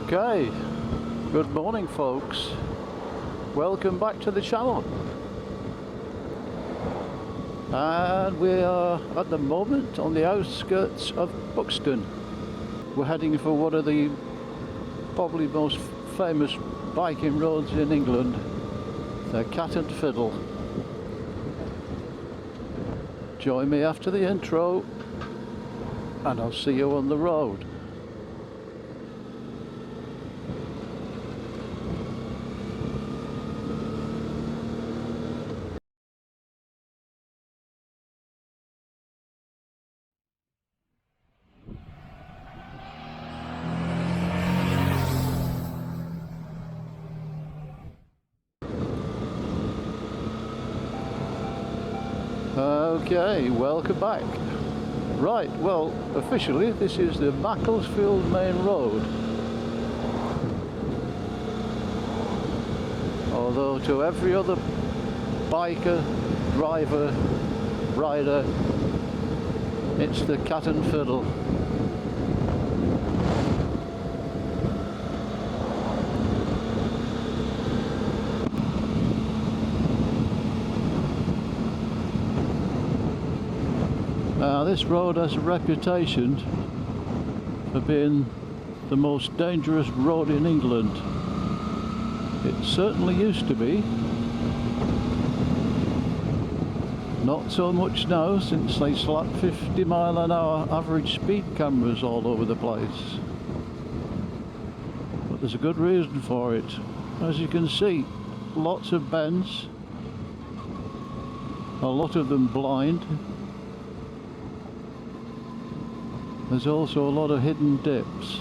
Okay, good morning folks, welcome back to the channel. And we are at the moment on the outskirts of Buxton. We're heading for one of the probably most famous biking roads in England, the Cat and Fiddle. Join me after the intro and I'll see you on the road. Okay, welcome back. Right, well, officially this is the Macclesfield main road. Although to every other biker, driver, rider, it's the Cat and Fiddle. Now this road has a reputation for being the most dangerous road in England. It certainly used to be. Not so much now since they slapped 50-mile-an-hour average speed cameras all over the place. But there's a good reason for it. As you can see, lots of bends, a lot of them blind. There's also a lot of hidden dips.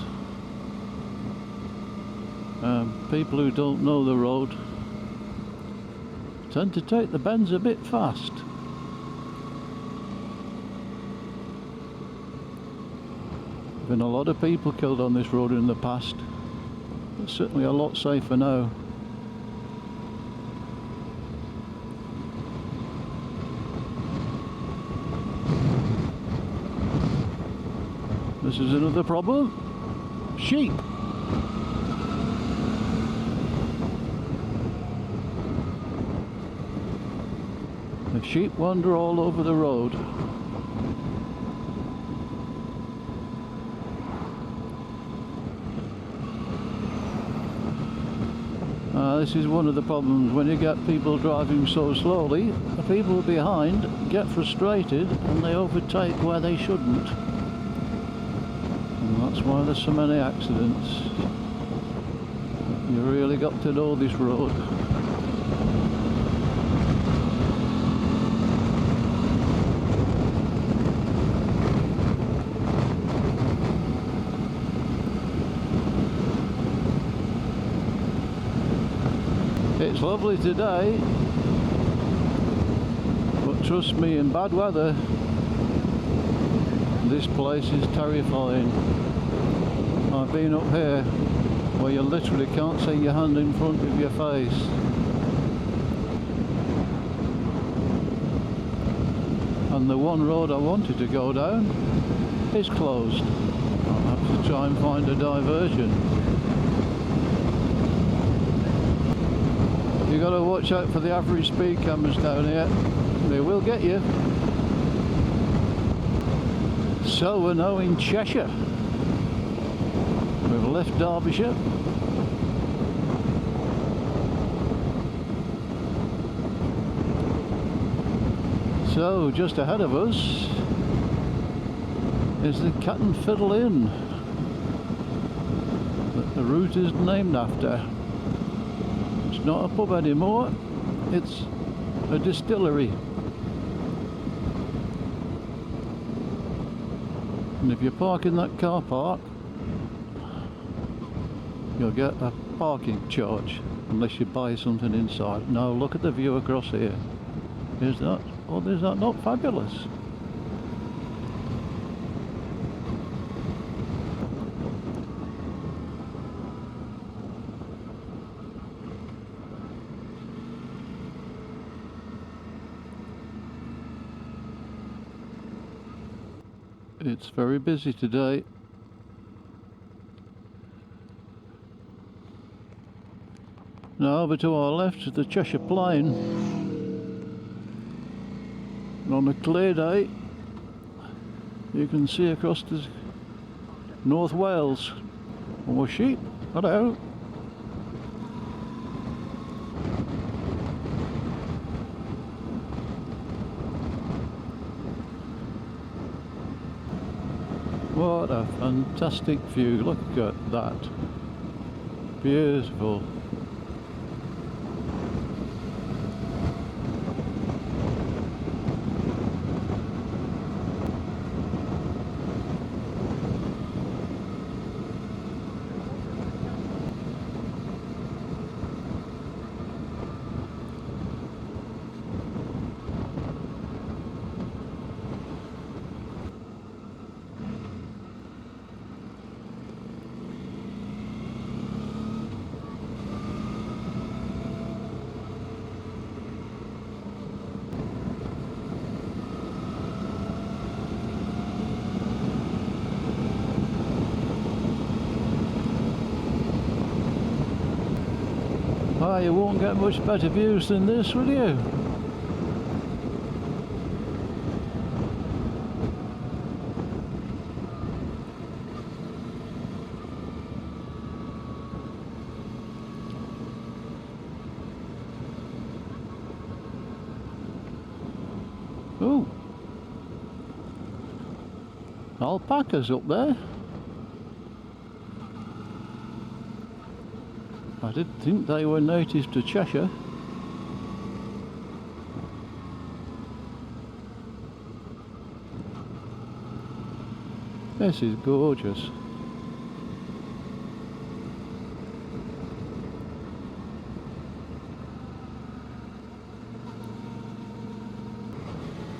People who don't know the road tend to take the bends a bit fast. There've been a lot of people killed on this road in the past. It's certainly a lot safer now. This is another problem. Sheep. The sheep wander all over the road. This is one of the problems when you get people driving so slowly. The people behind get frustrated and they overtake where they shouldn't. That's why there's so many accidents. You really got to know this road. It's lovely today, but trust me, in bad weather this place is terrifying. I've been up here where you literally can't see your hand in front of your face. And the one road I wanted to go down is closed. I'll have to try and find a diversion. You've got to watch out for the average speed cameras down here. They will get you. So we're now in Cheshire. We've left Derbyshire. So just ahead of us is the Cat and Fiddle Inn that the route is named after. It's not a pub anymore, it's a distillery. And if you park in that car park, you'll get a parking charge unless you buy something inside. Now look at the view across here. Is that, oh, is that not fabulous? It's very busy today. Now over to our left is the Cheshire Plain. And on a clear day you can see across to North Wales. More sheep. Hello. What a fantastic view, look at that. Beautiful. Ah, you won't get much better views than this, will you? Oh, alpacas up there. I didn't think they were native to Cheshire. This is gorgeous.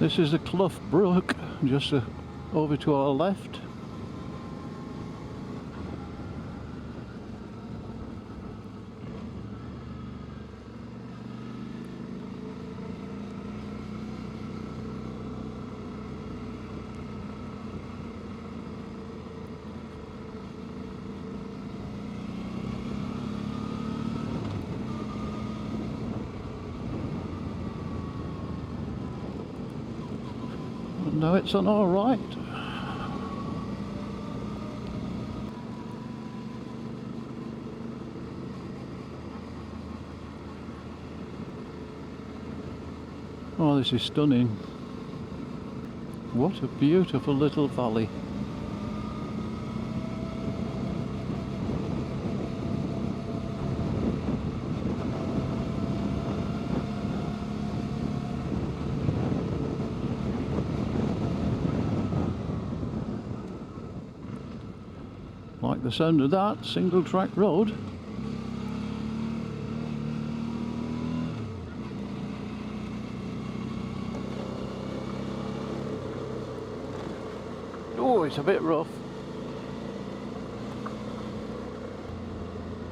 This is the Clough Brook, just over to our left. No, it's on our right. Oh, this is stunning. What a beautiful little valley. Like the sound of that, single track road. Oh, it's a bit rough.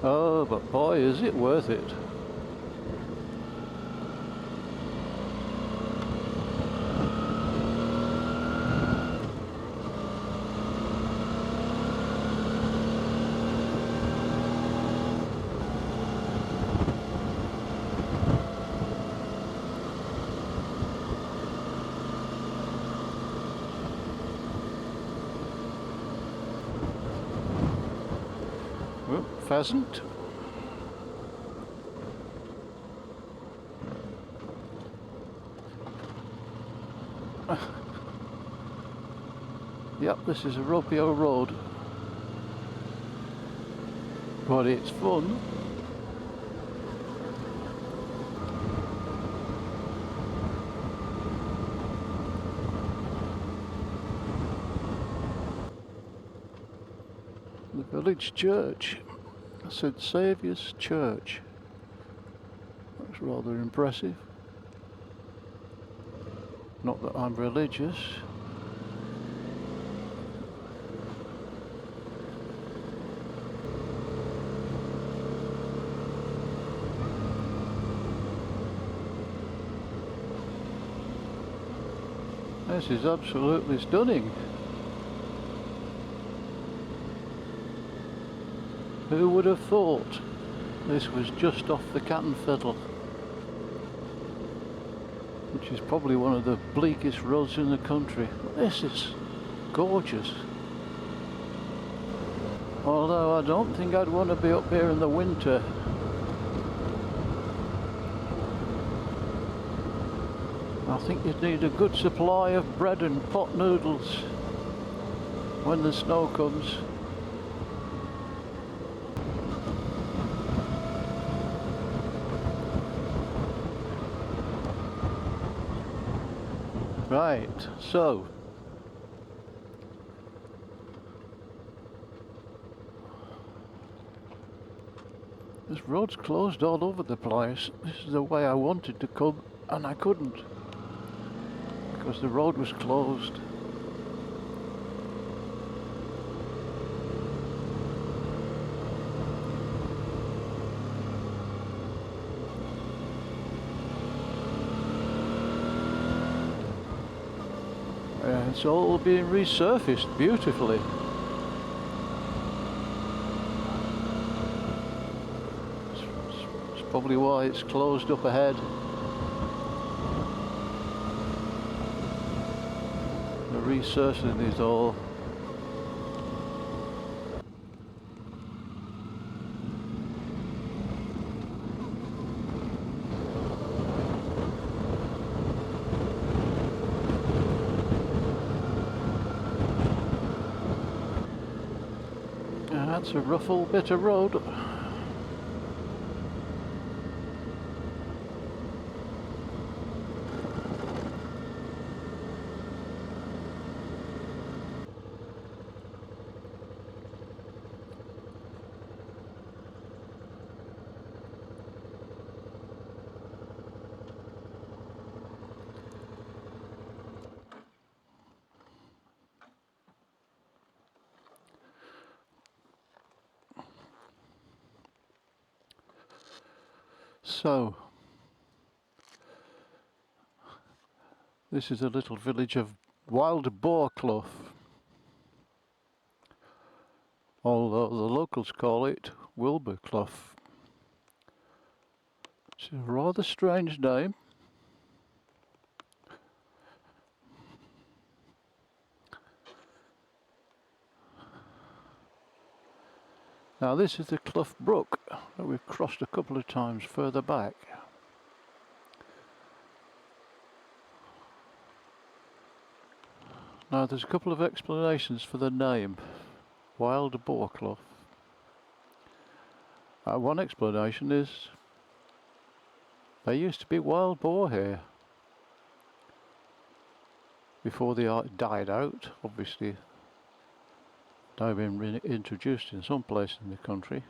Oh, but boy, is it worth it. Oh, pheasant. Yep, this is a ropey old road, but it's fun. The village church, St Saviour's Church. That's rather impressive. Not that I'm religious. This is absolutely stunning. Who would have thought This was just off the Cat Fiddle, which is probably one of the bleakest roads in the country. This is gorgeous. Although I don't think I'd want to be up here in the winter. I think you'd need a good supply of bread and pot noodles when the snow comes. Right, so this road's closed all over the place. This is the way I wanted to come and I couldn't because the road was closed. It's all being resurfaced beautifully. It's probably why it's closed up ahead. The resurfacing is all. That's a rough old bit of road. So, this is the little village of Wildboarclough, although the locals call it Wildboarclough. It's a rather strange name. Now this is the Clough Brook that we've crossed a couple of times further back. Now there's a couple of explanations for the name, Wildboarclough. One explanation is there used to be wild boar here before they died out, obviously. Now been reintroduced in some place in the country.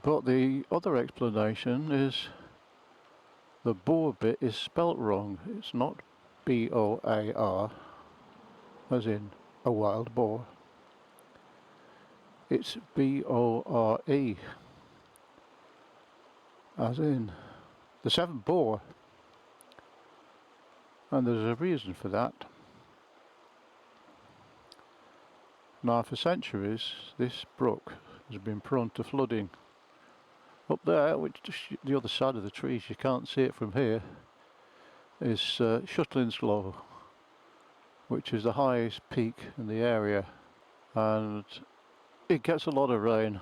But the other explanation is the boar bit is spelt wrong. It's not B-O-A-R, as in a wild boar. It's B-O-R-E, as in the seventh boar. And there's a reason for that. Now for centuries this brook has been prone to flooding. Up there, which the other side of the trees, you can't see it from here, is Shetlandslough, which is the highest peak in the area, and it gets a lot of rain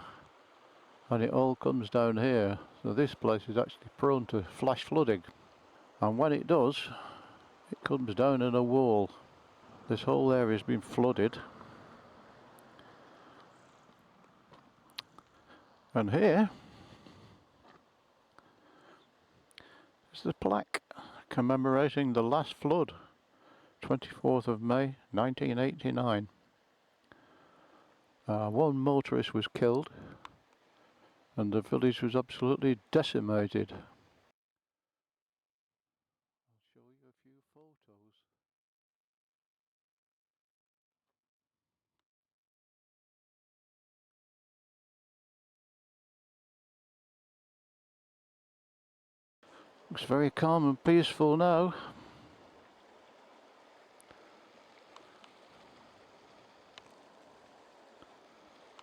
and it all comes down here, so this place is actually prone to flash flooding, and when it does it comes down in a wall. This whole area has been flooded. And here is the plaque commemorating the last flood, 24th of May 1989. One motorist was killed and the village was absolutely decimated. I'll show you a few photos. Looks very calm and peaceful now.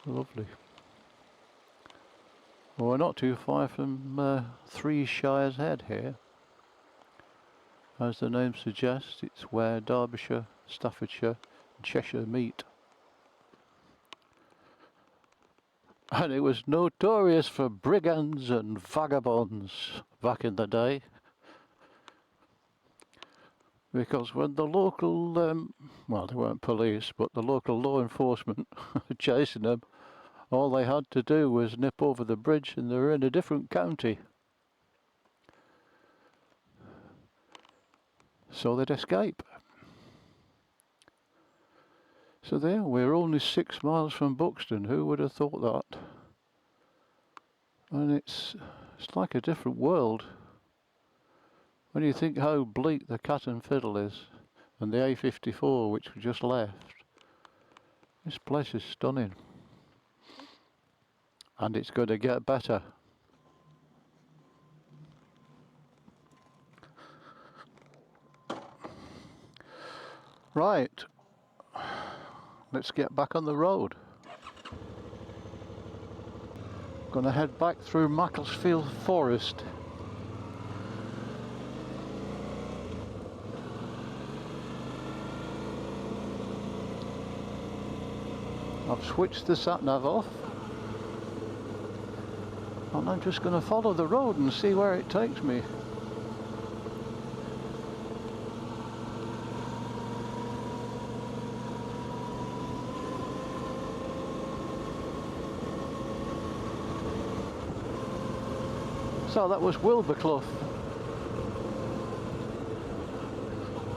Lovely. Well, we're not too far from Three Shires Head here. As the name suggests, it's where Derbyshire, Staffordshire and Cheshire meet. And it was notorious for brigands and vagabonds back in the day. Because when the local, well, they weren't police, but the local law enforcement were chasing them, all they had to do was nip over the bridge and they were in a different county. So they'd escape. So there, we're only 6 miles from Buxton. Who would have thought that? And it's like a different world. When you think how bleak the Cat and Fiddle is, and the A54 which we just left, this place is stunning. And it's going to get better. Right, let's get back on the road. Gonna head back through Macclesfield Forest. I've switched the sat-nav off and I'm just going to follow the road and see where it takes me. So that was Wildboarclough.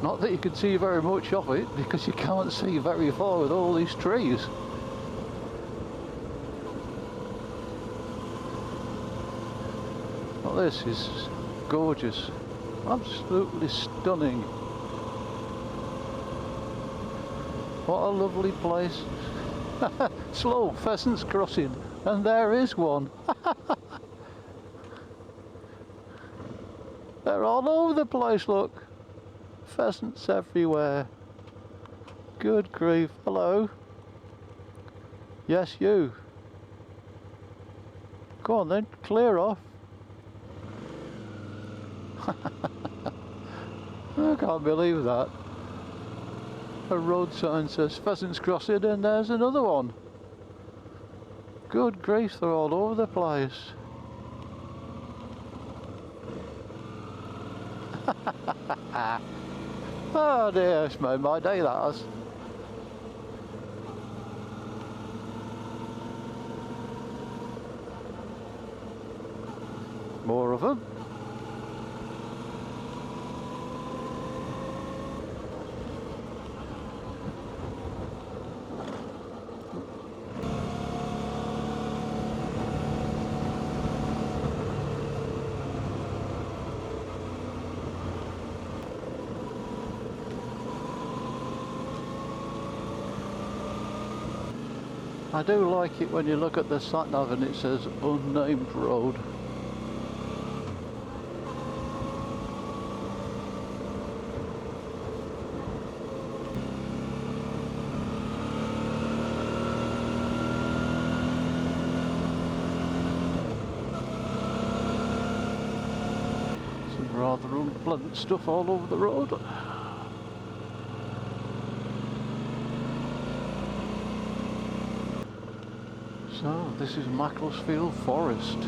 Not that you can see very much of it because you can't see very far with all these trees. Well, this is gorgeous, absolutely stunning. What a lovely place. Slow, pheasants crossing, and there is one. They're all over the place, look. Pheasants everywhere. Good grief. Hello. Yes, you. Go on then, clear off. I can't believe that. A road sign says pheasants crossing and there's another one. Good grief, they're all over the place. Oh dear, it's made my day, that has. More of them. I do like it when you look at the sat-nav and it says unnamed road. Some rather unpleasant stuff all over the road. So, this is Macclesfield Forest.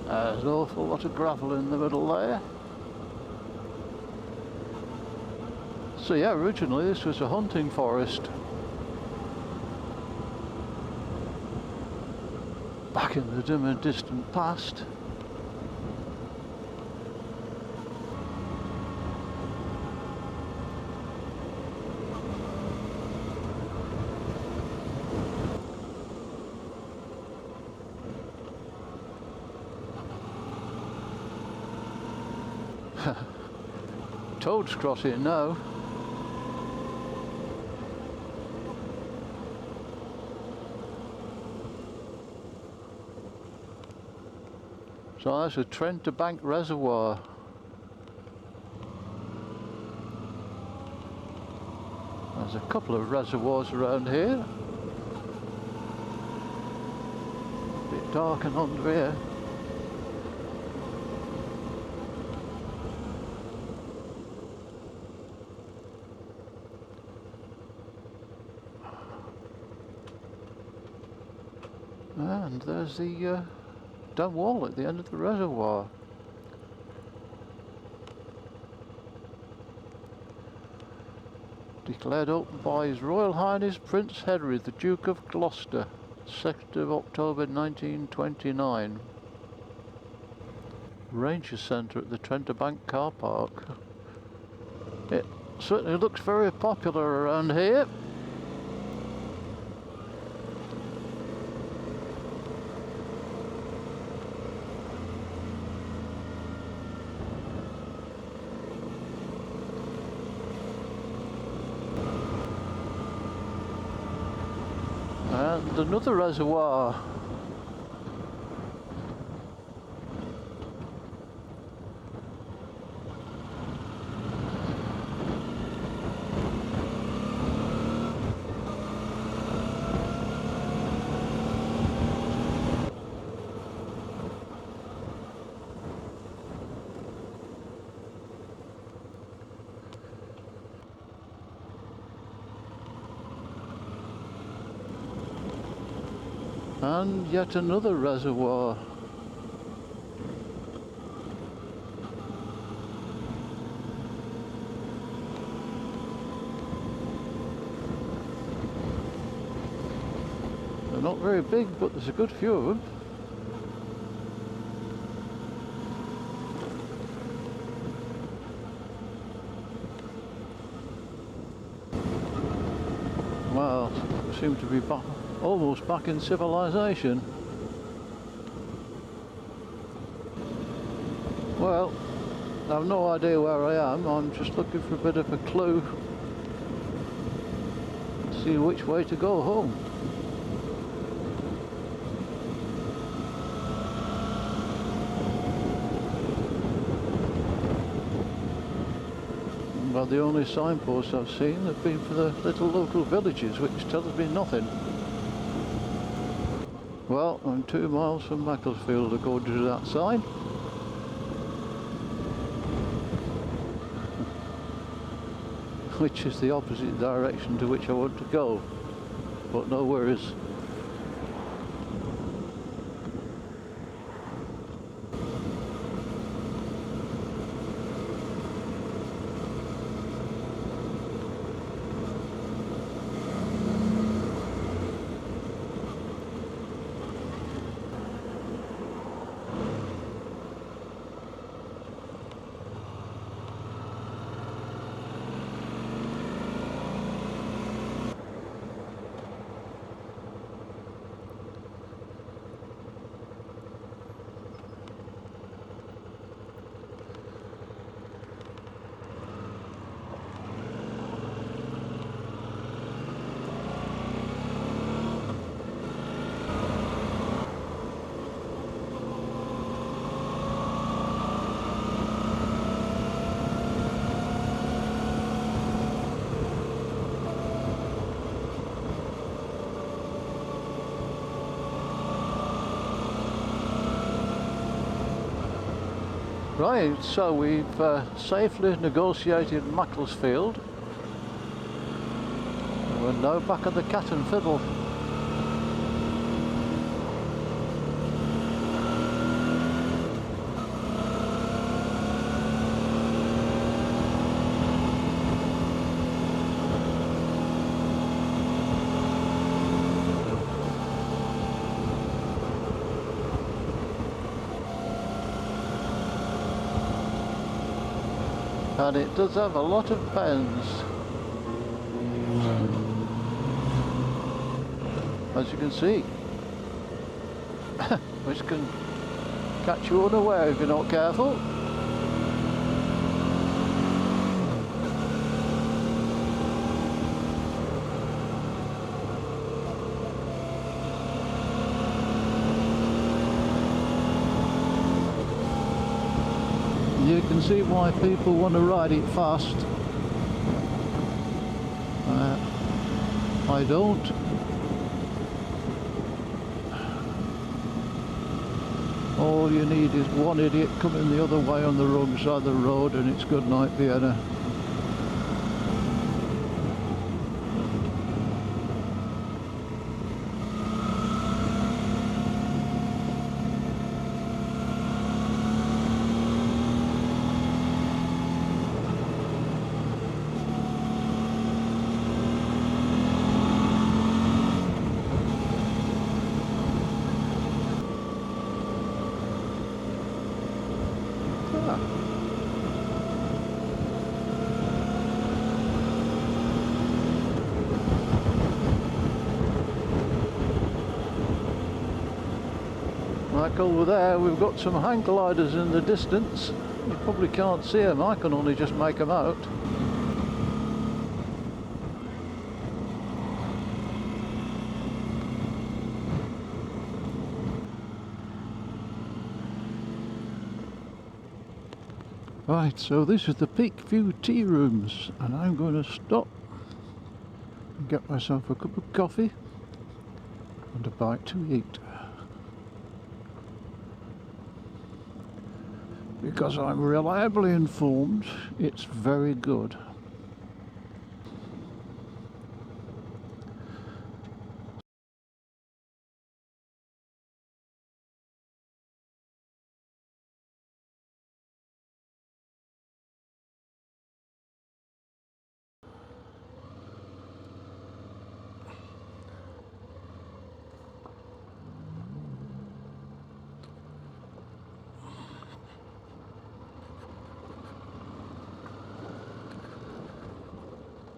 There's an awful lot of gravel in the middle there. So yeah, originally this was a hunting forest. Back in the dim and distant past. Toads crossing now. So that's a Trent Bank reservoir. There's a couple of reservoirs around here. A bit dark and under here. And there's the dome wall at the end of the reservoir. Declared open by His Royal Highness Prince Henry, the Duke of Gloucester, 2nd of October 1929. Ranger Centre at the Trent Bank car park. It certainly looks very popular around here. And another reservoir. And yet another reservoir. They're not very big, but there's a good few of them. Well, we seem to be almost back in civilization. Well, I've no idea where I am. I'm just looking for a bit of a clue to see which way to go home. Well, the only signposts I've seen have been for the little local villages, which tells me nothing. Well, I'm 2 miles from Macclesfield according to that sign. Which is the opposite direction to which I want to go. But no worries. Right, so we've safely negotiated Macclesfield. We're now back at the Cat and Fiddle. And it does have a lot of bends, as you can see, which can catch you unaware if you're not careful. can see why people want to ride it fast. I don't. All you need is one idiot coming the other way on the wrong side of the road and it's good night Vienna. Like over there, we've got some hang gliders in the distance. You probably can't see them, I can only just make them out. Right, so this is the Peak View Tea Rooms, and I'm going to stop and get myself a cup of coffee and a bite to eat. Because I'm reliably informed, it's very good.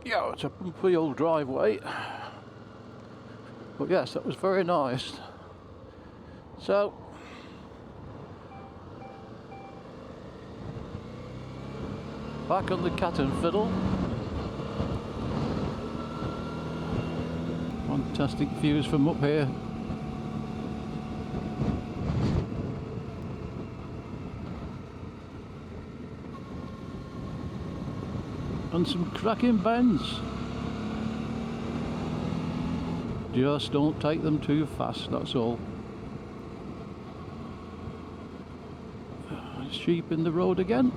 Yeah, it's a bumpy old driveway, but yes, that was very nice. So, back on the Cat and Fiddle. Fantastic views from up here. And some cracking bends. Just don't take them too fast, that's all. Sheep in the road again.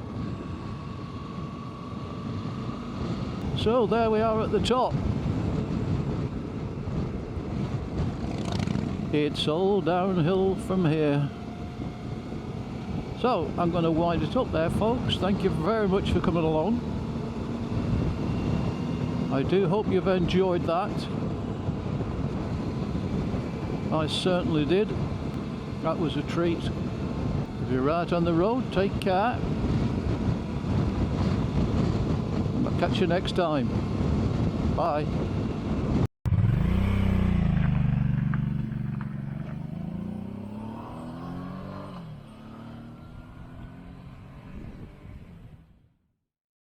So there we are at the top. It's all downhill from here. So I'm going to wind it up there, folks. Thank you very much for coming along. I do hope you've enjoyed that. I certainly did. That was a treat. If you're out on the road, take care. And I'll catch you next time. Bye.